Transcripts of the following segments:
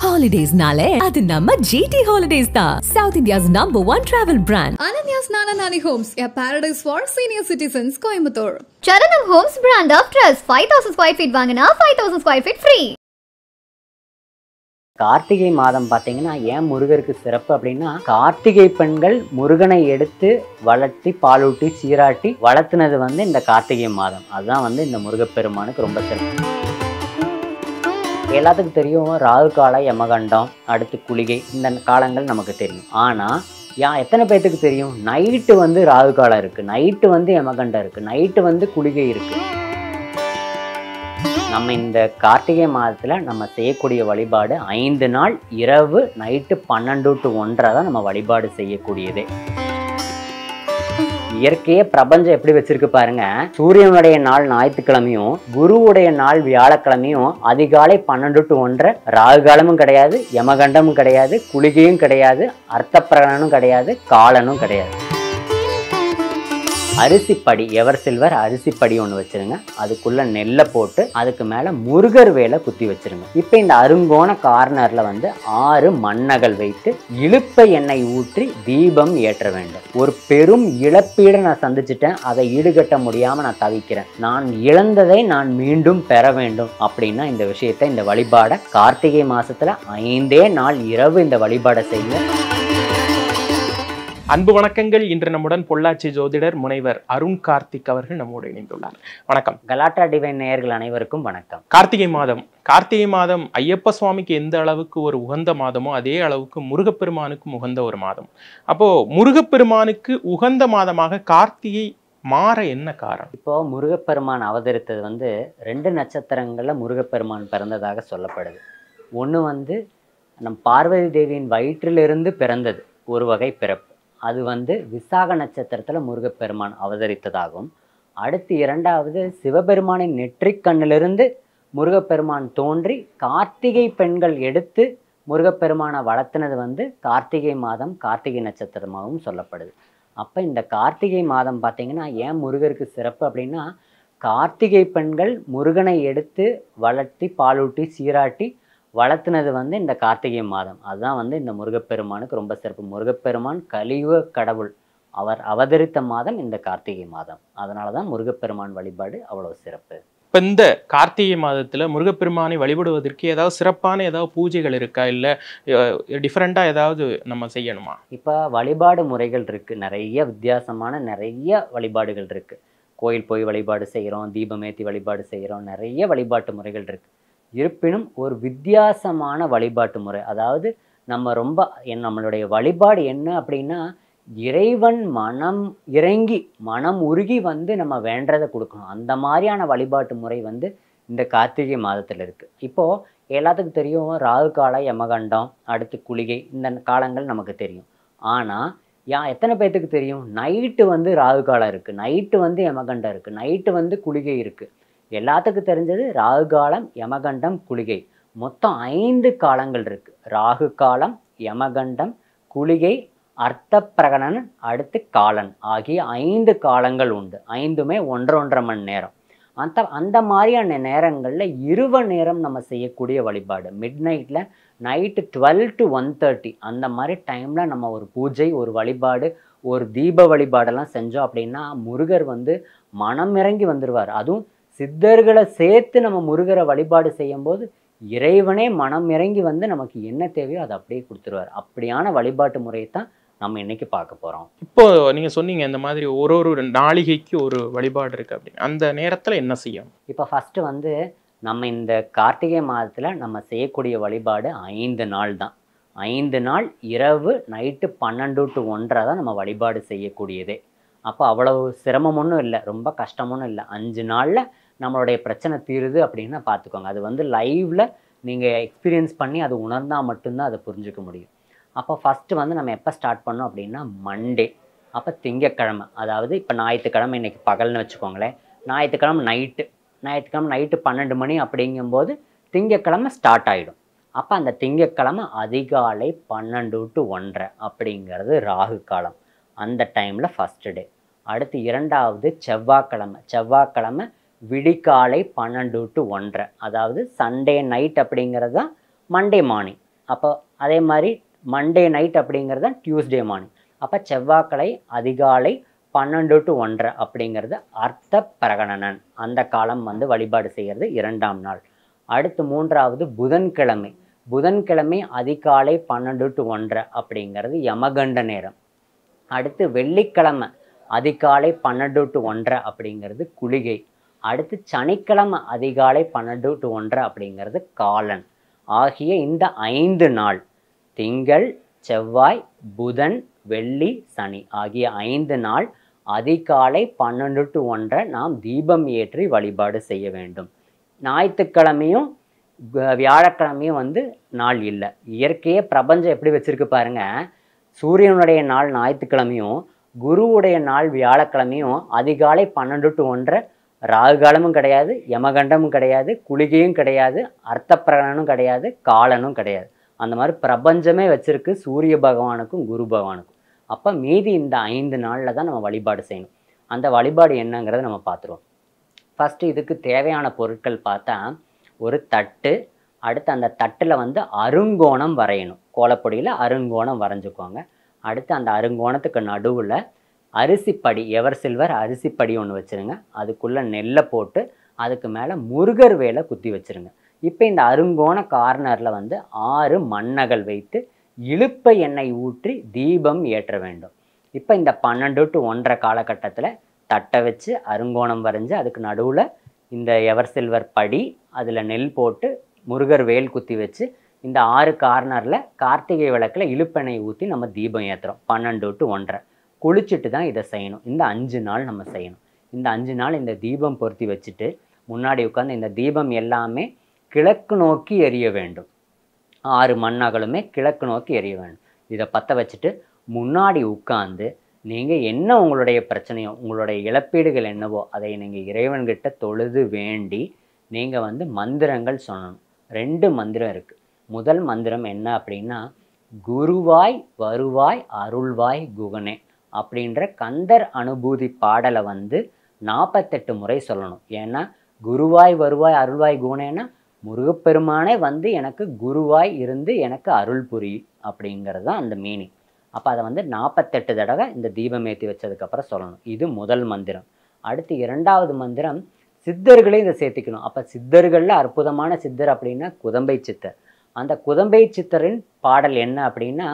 Holidays nale adu namma GT Holidays da, South India's #1 travel brand. Ananya's Nana Nani Homes, a paradise for senior citizens, Coimbatore. Charanam Homes brand of trust. 5,000 square feet வாங்கினா 5,000 square feet free. Karthigai மாதம் பார்த்தீங்கன்னா ஏன் முருகருக்கு சிறப்பு அப்படின்னா, கார்த்திகை பெண்கள் முருகனை எடுத்து வளர்த்தி பாலூட்டி சீராட்டி வளர்த்துனது இந்த கார்த்திகை மாதம். அதுதான் இந்த முருகப்பெருமானுக்கு ரொம்ப சிறப்பு. எல்லாத்துக்கும் தெரியும், ராகு கால, யமகண்டம், அடுத்து குளிகை, இந்த காலங்கள் நமக்கு தெரியும். ஆனால் எத்தனை பேர்த்துக்கு தெரியும் நைட்டு ராகு காலம் இருக்குது, நைட்டு யமகண்டம் இருக்குது, நைட்டு குளிகை இருக்குது. நம்ம இந்த கார்த்திகை மாதத்தில் நம்ம செய்யக்கூடிய வழிபாடு 5 நாள் இரவு நைட்டு 12 to 1 தான் நம்ம வழிபாடு செய்யக்கூடியதே. இயற்கையே பிரபஞ்சம் எப்படி வச்சிருக்கு பாருங்க. சூரியனுடைய நாள் ஞாயிற்றுக்கிழமையும் குருவுடைய நாள் வியாழக்கிழமையும் அதிகாலை 12 to 1 ராகு காலமும் கிடையாது, யமகண்டமும் கிடையாது, குளிகையும் கிடையாது, அர்த்த பிரகடனும் கிடையாது, காலனும் கிடையாது. அரிசிப்படி, எவர் சில்வர் அரிசிப்படி ஒன்று வச்சிருங்க. அதுக்குள்ள நெல்லை போட்டு அதுக்கு மேலே முருகர் வேலை குத்தி வச்சிருங்க. இப்போ இந்த அருங்கோண கார்னர்ல 6 மண்ணகல் வைத்து இழுப்ப எண்ணெய் ஊற்றி தீபம் ஏற்ற வேண்டும். ஒரு பெரும் இழப்பீடை நான் சந்திச்சிட்டேன், அதை ஈடுகட்ட முடியாம நான் தவிக்கிறேன், நான் இழந்ததை நான் மீண்டும் பெற வேண்டும் அப்படின்னா இந்த விஷயத்தை, இந்த வழிபாடை கார்த்திகை மாசத்துல 5 நாள் இரவு இந்த வழிபாடை செய்யுங்க. அன்பு வணக்கங்கள். இன்று நம்முடன் பொள்ளாச்சி ஜோதிடர் முனைவர் அருண் கார்த்திக் அவர்கள் நம்மோடு இணைந்துள்ளார். வணக்கம். கலாட்டா டிவைன் நேயர்கள் அனைவருக்கும் வணக்கம். கார்த்திகை மாதம் ஐயப்ப சுவாமிக்கு எந்த அளவுக்கு ஒரு உகந்த மாதமோ அதே அளவுக்கு முருகப்பெருமானுக்கும் உகந்த ஒரு மாதம். அப்போ முருகப்பெருமானுக்கு உகந்த மாதமாக கார்த்திகை மாற என்ன காரணம்? இப்போ முருகப்பெருமான் அவதரித்தது 2 நட்சத்திரங்கள்ல முருகப்பெருமான் பிறந்ததாக சொல்லப்படுது. ஒன்று நம் பார்வதி தேவியின் வயிற்றிலிருந்து பிறந்தது ஒரு வகை பிறப்பு. அது விசாக நட்சத்திரத்தில் முருகப்பெருமான் அவதரித்ததாகும். அடுத்து 2வது சிவபெருமானின் நெற்றிக் கண்ணிலிருந்து முருகப்பெருமான் தோன்றி கார்த்திகை பெண்கள் எடுத்து முருகப்பெருமானை வளர்த்தினது கார்த்திகை மாதம், கார்த்திகை நட்சத்திரமாகவும் சொல்லப்படுது. அப்போ இந்த கார்த்திகை மாதம் பார்த்திங்கன்னா ஏன் முருகருக்கு சிறப்பு அப்படின்னா, கார்த்திகை பெண்கள் முருகனை எடுத்து வளர்த்தி பாலூட்டி சீராட்டி வளர்த்துனது இந்த கார்த்திகை மாதம். அதுதான் இந்த முருகப்பெருமானுக்கு ரொம்ப சிறப்பு. முருகப்பெருமான் கலியுக கடவுள், அவர் அவதரித்த மாதம் இந்த கார்த்திகை மாதம். அதனால தான் முருகப்பெருமான் வழிபாடு அவ்வளோ சிறப்பு. இப்போ இந்த கார்த்திகை மாதத்தில் முருகப்பெருமானை வழிபடுவதற்கு ஏதாவது சிறப்பான பூஜைகள் இருக்கா, இல்லை டிஃப்ரெண்ட்டாக ஏதாவது நம்ம செய்யணுமா? இப்போ வழிபாடு முறைகள் இருக்குது, நிறைய வித்தியாசமான நிறைய வழிபாடுகள் இருக்குது. கோயில் போய் வழிபாடு செய்கிறோம், தீபமேத்தி வழிபாடு செய்கிறோம், நிறைய வழிபாட்டு முறைகள் இருக்குது. இருப்பினும் ஒரு வித்தியாசமான வழிபாட்டு முறை, அதாவது நம்மளுடைய வழிபாடு என்ன அப்படின்னா, இறைவன் மனம் இறங்கி மனம் உருகி நம்ம வேண்டதை கொடுக்கணும். அந்த மாதிரியான வழிபாட்டு முறை இந்த கார்த்திகை மாதத்தில் இருக்குது. இப்போது எல்லாத்துக்கும் தெரியும், ராகு கால, யமகண்டம், அடுத்து குளிகை, இந்த காலங்கள் நமக்கு தெரியும். ஆனால் எத்தனை பேர்த்துக்கு தெரியும் நைட்டு ராகு காலம் இருக்குது, நைட்டு யமகண்டம் இருக்குது, நைட்டு குளிகை இருக்குது. எல்லாத்துக்கும் தெரிஞ்சது ராகு காலம், யமகண்டம், குளிகை, மொத்தம் 5 காலங்கள் இருக்கு. ராகு காலம், யமகண்டம், குளிகை, அர்த்த பிரகடனன், அடுத்து காலன் ஆகிய 5 காலங்கள் உண்டு. 5மே 1.5 மணி நேரம். அந்த மாதிரியான நேரங்களில் இரவு நேரம் நம்ம செய்யக்கூடிய வழிபாடு, மிட் நைட்டில் நைட்டு 12 to 1:30 அந்த மாதிரி டைமில் நம்ம ஒரு பூஜை, ஒரு வழிபாடு, ஒரு தீப வழிபாடெல்லாம் செஞ்சோம் அப்படின்னா முருகர் மனம் இறங்கி வந்துடுவார். அதுவும் சித்தர்களை சேர்த்து நம்ம முருகரை வழிபாடு செய்யும் போது இறைவனே மனம் இறங்கி நமக்கு என்ன தேவையோ அதை அப்படியே கொடுத்துருவார். அப்படியான வழிபாட்டு முறையை தான் நம்ம இன்னைக்கு பார்க்க போகிறோம். இப்போ நீங்கள் சொன்னீங்க இந்த மாதிரி ஒரு நாளிகைக்கு ஒரு வழிபாடு இருக்குது அப்படின்னு, அந்த நேரத்தில் என்ன செய்யணும்? இப்போ ஃபஸ்ட்டு நம்ம இந்த கார்த்திகை மாதத்தில் நம்ம செய்யக்கூடிய வழிபாடு 5 நாள் தான். 5 நாள் இரவு நைட்டு 12 to 1 தான் நம்ம வழிபாடு செய்யக்கூடியதே. அப்போ அவ்வளவு சிரமம் ஒன்றும் இல்லை, ரொம்ப கஷ்டம் ஒன்றும் இல்லை. 5 நாளில் நம்மளுடைய பிரச்சனை தீருது அப்படின்னா பார்த்துக்கோங்க. அது லைவில் நீங்கள் எக்ஸ்பீரியன்ஸ் பண்ணி அது உணர்ந்தால் மட்டும்தான் அதை புரிஞ்சுக்க முடியும். அப்போ ஃபஸ்ட்டு நம்ம எப்போ ஸ்டார்ட் பண்ணோம் அப்படின்னா மண்டே, அப்போ திங்கக்கிழமை, அதாவது இப்போ ஞாயிற்றுக்கிழமை இன்றைக்கி பகல்னு வச்சுக்கோங்களேன், ஞாயிற்றுக்கிழமை நைட்டு 12 மணி அப்படிங்கும்போது திங்கக்கிழமை ஸ்டார்ட் ஆகிடும். அப்போ அந்த திங்கக்கிழமை அதிகாலை 12 to 1 அப்படிங்கிறது ராகு காலம். அந்த டைமில் ஃபஸ்ட்டு டே. அடுத்து 2வது செவ்வாய்க்கிழமை விடிகாலை 12 to 1, அதாவது சண்டே நைட் அப்படிங்கிறது தான் மண்டே மார்னிங். அப்போ அதே மாதிரி மண்டே நைட் அப்படிங்கிறது டியூஸ்டே மார்னிங். அப்போ செவ்வாய்க்கிழமை அதிகாலை 12 to 1:30 அப்படிங்கிறது அர்த்த பிரகடனன், அந்த காலம் வந்து வழிபாடு செய்கிறது 2ஆம் நாள். அடுத்து 3வது புதன்கிழமை. புதன்கிழமை அதிகாலை 12 to 1:30 அப்படிங்கிறது யமகண்ட நேரம். அடுத்து வெள்ளிக்கிழமை அதிகாலை 12 to 1:30 அப்படிங்கிறது குளிகை. அடுத்து சனிக்கிழமை அதிகாலை 12 to 1:30 அப்படிங்கிறது காலன். ஆகிய இந்த 5 நாள், திங்கள், செவ்வாய், புதன், வெள்ளி, சனி ஆகிய 5 நாள் அதிகாலை 12 to 1:30 நாம் தீபம் ஏற்றி வழிபாடு செய்ய வேண்டும். ஞாயிற்றுக்கிழமையும் வியாழக்கிழமையும் வந்து நாள் இல்லை. இயற்கையே பிரபஞ்சம் எப்படி வச்சிருக்கு பாருங்க. சூரியனுடைய நாள் ஞாயிற்றுக்கிழமையும் குருவுடைய நாள் வியாழக்கிழமையும் அதிகாலை 12 to 1:30 ராகு காலமும் கிடையாது, யமகண்டமும் கிடையாது, குளிகையும் கிடையாது, அர்த்த பிரகடனும் கிடையாது, காலனும் கிடையாது. அந்த மாதிரி பிரபஞ்சமே வச்சிருக்கு சூரிய பகவானுக்கும் குரு பகவானுக்கும். அப்போ மீதி இந்த 5 நாளில் தான் நம்ம வழிபாடு செய்யணும். அந்த வழிபாடு என்னங்கிறத நம்ம பார்த்துருவோம். ஃபஸ்ட்டு இதுக்கு தேவையான பொருட்கள் பார்த்தா ஒரு தட்டு, அடுத்து அந்த தட்டில் வந்து அருங்கோணம் வரையணும். கோலப்பொடியில் அருங்கோணம் வரைஞ்சிக்கோங்க. அடுத்து அந்த அருங்கோணத்துக்கு நடுவில் அரிசிப்படி, எவர் சில்வர் அரிசிப்படி ஒன்று வச்சுருங்க. அதுக்குள்ளே நெல்லை போட்டு அதுக்கு மேலே முருகர் வேலை குத்தி வச்சுருங்க. இப்போ இந்த அருங்கோண கார்னரில் வந்து 6 மண்ணகல் வைத்து இழுப்ப எண்ணெய் ஊற்றி தீபம் ஏற்ற வேண்டும். இப்போ இந்த 12 to 1:30 காலகட்டத்தில் தட்டை வச்சு அருங்கோணம் வரைஞ்சி அதுக்கு நடுவில் இந்த எவர் சில்வர் படி, அதில் நெல் போட்டு முருகர் வேல் குத்தி வச்சு இந்த 6 கார்னரில் கார்த்திகை விளக்கில் இழுப்பெண்ணெய் ஊற்றி நம்ம தீபம் ஏற்றுறோம். 12 to 1:30 குளிச்சுட்டு தான் இதை செய்யணும். இந்த 5 நாள் நம்ம செய்யணும். இந்த 5 நாள் இந்த தீபம் பொருத்தி வச்சுட்டு முன்னாடி உட்காந்து இந்த தீபம் எல்லாமே கிழக்கு நோக்கி எரிய வேண்டும். 6 மண்ணகலுமே கிழக்கு நோக்கி எரிய வேண்டும். இதை பற்ற வச்சுட்டு முன்னாடி உட்காந்து நீங்கள் என்ன உங்களுடைய பிரச்சனையோ, உங்களுடைய இழப்பீடுகள் என்னவோ அதை நீங்கள் இறைவன்கிட்ட தொழுது வேண்டி நீங்கள் வந்து மந்திரங்கள் சொல்லணும். 2 மந்திரம் இருக்குது. முதல் மந்திரம் என்ன அப்படின்னா, குருவாய் வருவாய் அருள்வாய் குகனே அப்படின்ற கந்தர் அனுபூதி பாடலை வந்து 48 முறை சொல்லணும். ஏன்னா குருவாய் வருவாய் அருள்வாய் குகனேன்னா முருகப்பெருமானே வந்து எனக்கு குருவாய் இருந்து எனக்கு அருள் புரி அப்படிங்கிறது தான் அந்த மீனிங். அப்போ அதை வந்து 48 தடவை இந்த தீபம் ஏற்றி வச்சதுக்கப்புறம் சொல்லணும். இது முதல் மந்திரம். அடுத்து 2வது மந்திரம் சித்தர்களே இதை சேர்த்திக்கணும். அப்போ சித்தர்களில் அற்புதமான சித்தர் அப்படின்னா குதம்பை சித்தர். அந்த குதம்பை சித்தரின் பாடல் என்ன அப்படின்னா,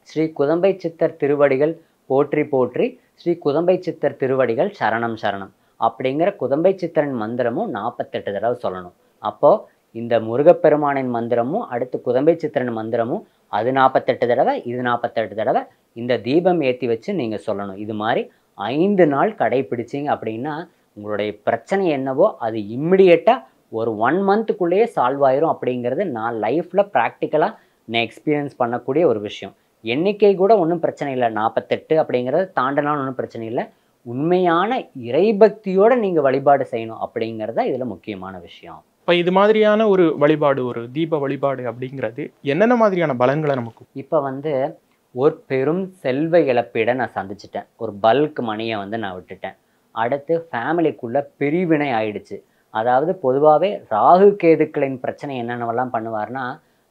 ஸ்ரீ குதம்பை சித்தர் திருவடிகள் போற்றி போற்றி, ஸ்ரீ குதம்பை சித்தர் திருவடிகள் சரணம் சரணம் அப்படிங்கிற குதம்பை சித்தரின் மந்திரமும் 48 தடவை சொல்லணும். அப்போது இந்த முருகப்பெருமானின் மந்திரமும் அடுத்து குதம்பை சித்திரன் மந்திரமும் அது 48 தடவை, இது 48 தடவை இந்த தீபம் ஏற்றி வச்சு நீங்கள் சொல்லணும். இது மாதிரி 5 நாள் கடைப்பிடிச்சிங்க அப்படின்னா உங்களுடைய பிரச்சனை என்னவோ அது இம்மிடியேட்டாக ஒரு 1 மந்த்துக்குள்ளேயே சால்வ் ஆயிரும். அப்படிங்கிறது நான் லைஃப்பில் ப்ராக்டிக்கலாக நான் எக்ஸ்பீரியன்ஸ் பண்ணக்கூடிய ஒரு விஷயம். எண்ணிக்கை கூட ஒன்றும் பிரச்சனை இல்லை, 48 அப்படிங்கிறது தாண்டினாலும் ஒன்றும் பிரச்சனை இல்லை. உண்மையான இறைபக்தியோடு நீங்கள் வழிபாடு செய்யணும் அப்படிங்கிறது தான் இதில் முக்கியமான விஷயம். இப்போ இது மாதிரியான ஒரு வழிபாடு, ஒரு தீப வழிபாடு அப்படிங்கிறது என்னென்ன மாதிரியான பலன்களை நமக்கு? இப்போ வந்து ஒரு பெரும் செல்வ இழப்பீடை நான் சந்திச்சிட்டேன். ஒரு பல்க் மணியை வந்து நான் விட்டுட்டேன். அடுத்து ஃபேமிலிக்குள்ளே பிரிவினை ஆயிடுச்சு. அதாவது பொதுவாகவே ராகு கேதுக்களின் பிரச்சனை என்னென்னவெல்லாம் பண்ணுவார்னா,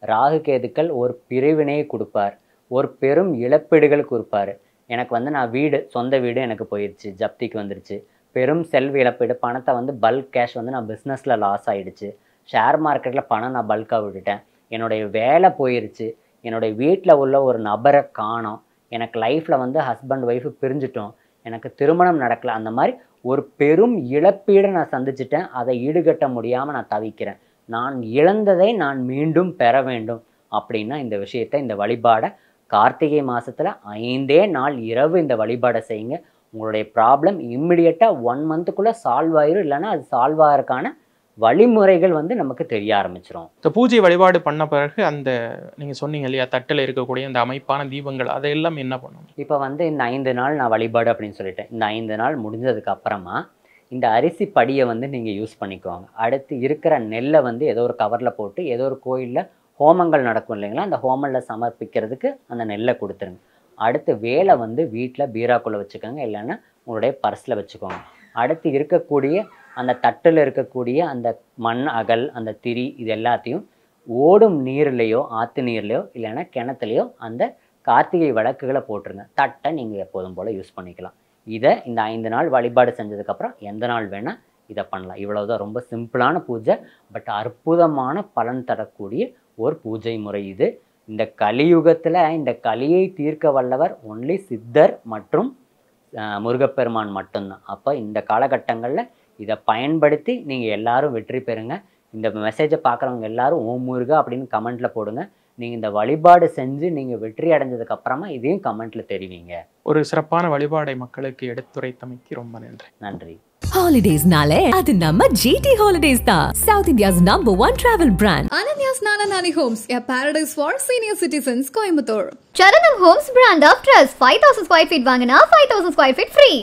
ராகு கேதுக்கள் ஒரு பிரிவினையை கொடுப்பார், ஒரு பெரும் இழப்பீடுகள் கொடுப்பார். எனக்கு வந்து நான் வீடு, சொந்த வீடு எனக்கு போயிடுச்சு, ஜப்திக்கு வந்துருச்சு. பெரும் செல்வ இழப்பீடு, பணத்தை வந்து பல்க் கேஷ் வந்து நான் பிஸ்னஸில் லாஸ் ஆகிடுச்சு, ஷேர் மார்க்கெட்டில் பணம் நான் பல்காக விட்டுட்டேன், என்னுடைய வேலை போயிடுச்சு, என்னுடைய வீட்டில் உள்ள ஒரு நபரை காணோம், எனக்கு லைஃப்பில் வந்து ஹஸ்பண்ட் ஒய்ஃபு பிரிஞ்சிட்டோம், எனக்கு திருமணம் நடக்கலை. அந்த மாதிரி ஒரு பெரும் இழப்பீடை நான் சந்திச்சிட்டேன். அதை ஈடுகட்ட முடியாமல் நான் தவிக்கிறேன். நான் இழந்ததை நான் மீண்டும் பெற வேண்டும் அப்படின்னா இந்த விஷயத்தை, இந்த வழிபாடை கார்த்திகை மாதத்தில் 5 நாள் இரவு இந்த வழிபாடை செய்யுங்க. உங்களுடைய ப்ராப்ளம் இம்மிடியட்டாக 1 மந்த்துக்குள்ளே சால்வ் ஆயிரும். இல்லைனா அது சால்வ் ஆகிறதுக்கான வழிமுறைகள் வந்து நமக்கு தெரிய ஆரம்பிச்சிடும். இப்போ பூஜை வழிபாடு பண்ண பிறகு அந்த நீங்கள் சொன்னீங்க இல்லையா, தட்டில் இருக்கக்கூடிய அந்த அமைப்பான தீபங்கள் அதையெல்லாம் என்ன பண்ணணும்? இப்போ வந்து இந்த 5 நாள் நான் வழிபாடு அப்படின்னு சொல்லிட்டேன். இந்த 5 நாள் முடிஞ்சதுக்கு அப்புறமா இந்த அரிசி படியை வந்து நீங்கள் யூஸ் பண்ணிக்குவாங்க. அடுத்து இருக்கிற நெல்லை வந்து ஏதோ ஒரு கவரில் போட்டு ஏதோ ஒரு கோயிலில் ஹோமங்கள் நடக்கும் இல்லைங்களா, அந்த ஹோமங்களில் சமர்ப்பிக்கிறதுக்கு அந்த நெல்லை கொடுத்துருங்க. அடுத்து வேலை வந்து வீட்டில் பீராக்குள்ளே வச்சுக்கோங்க, இல்லைன்னா உங்களுடைய பர்ஸில் வச்சுக்கோங்க. அடுத்து இருக்கக்கூடிய அந்த தட்டில் இருக்கக்கூடிய அந்த மண் அகல், அந்த திரி, இது எல்லாத்தையும் ஓடும் நீர்லேயோ ஆற்று நீர்லையோ இல்லைன்னா கிணத்துலையோ அந்த கார்த்திகை விளக்குகளை போட்டுருங்க. தட்டை நீங்கள் எப்போதும் போல் யூஸ் பண்ணிக்கலாம். இதை இந்த 5 நாள் வழிபாடு செஞ்சதுக்கப்புறம் எந்த நாள் வேணால் இதை பண்ணலாம். இவ்வளவுதான், ரொம்ப சிம்பிளான பூஜை, பட் அற்புதமான பலன் தரக்கூடிய ஒரு பூஜை முறை இது. இந்த கலியுகத்தில் இந்த கலியை தீர்க்க வல்லவர் ஒன்லி சித்தர் மற்றும் முருகப்பெருமான் மட்டும்தான். அப்போ இந்த காலகட்டங்களில் இதை பயன்படுத்தி நீங்கள் எல்லாரும் வெற்றி பெறுங்க. இந்த மெசேஜை பார்க்குறவங்க எல்லாரும் ஓம் முருகா அப்படின்னு கமெண்ட்டில் போடுங்க. நீங்கள் இந்த வழிபாடு செஞ்சு நீங்கள் வெற்றி அடைஞ்சதுக்கு அப்புறமா இதையும் கமெண்ட்டில் தெரிவிங்க. ஒரு சிறப்பான வழிபாடை மக்களுக்கு எடுத்துரைத்தமைக்கு ரொம்ப நன்றி. நன்றி. Holidays-nale adu namma GT Holidays da, South India's #1 travel brand. Ananya's Nana Nani Homes, a paradise for senior citizens, Coimbatore. Charanam Homes brand of trust. 5,000 square feet வாங்கினா 5,000 square feet free.